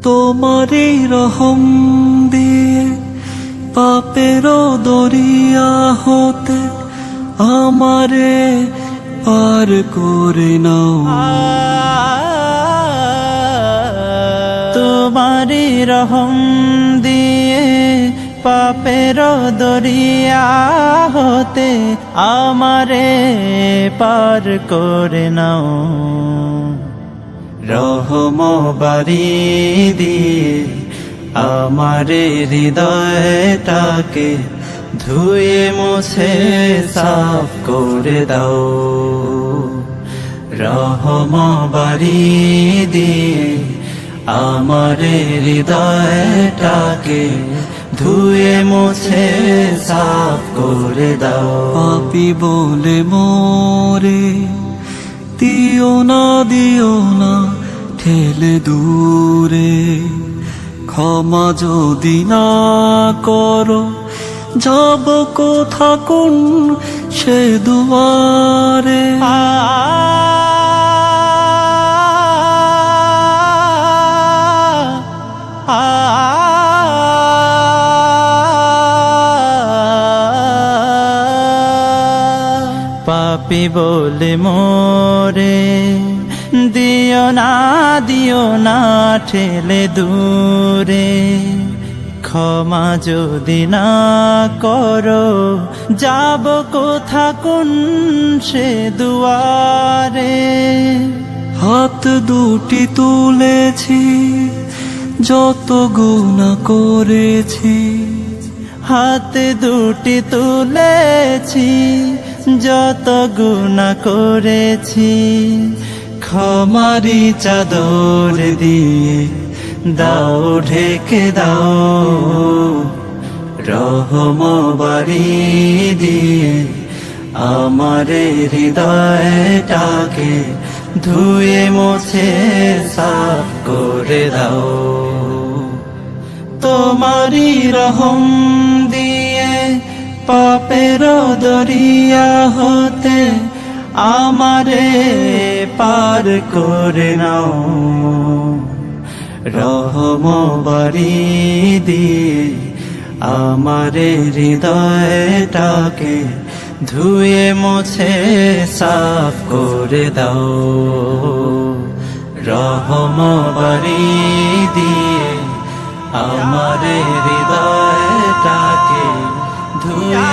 তোমারই রহম দিয়ে পাপের দরিয়া হতে আমারে পার করে নাও। তোমারি রহম দিয়ে পাপের দরিয়া হতে আমারে পার করে নাও। রহম বাড়ি দিয়ে আমারে হৃদয়টাকে ধুয়ে মুছে সাফ করে দাও। রহম বাড়ি দিয়ে আমারে হৃদয়টাকে ধুয়ে মুছে সাফ করে দাও। পাপী বলে মোরে দিও না ঠেলে দূরে, ক্ষমা যদি না করো যাব কোথা কোন সে দুয়ারে। পাপী বলে মোরে দিও না ঠেলে দূরে, ক্ষমা যদি না করো যাব কোথা কোন সে দুয়ারে। হাত দুটি তুলেছি যত গুনাহ করেছি, হাত দুটি তুলেছি যত গুনাহ করেছি, ক্ষমারি চাদর দিয়ে দাও ঢেকে দাও। রহম বাড়ি দিয়ে আমারে হৃদয়টাকে ধুয়ে মুছে সাফ করে দাও। তোমারি রহম দিয়ে পাপের দরিয়া হতে আমারে পার করে নাও। রহম বাড়ি দিয়ে আমারে হৃদয়টাকে ধুয়ে মুছে সাফ করে দাও। রহম বাড়ি দিয়ে আমারে হৃদয়টাকে ধুয়ে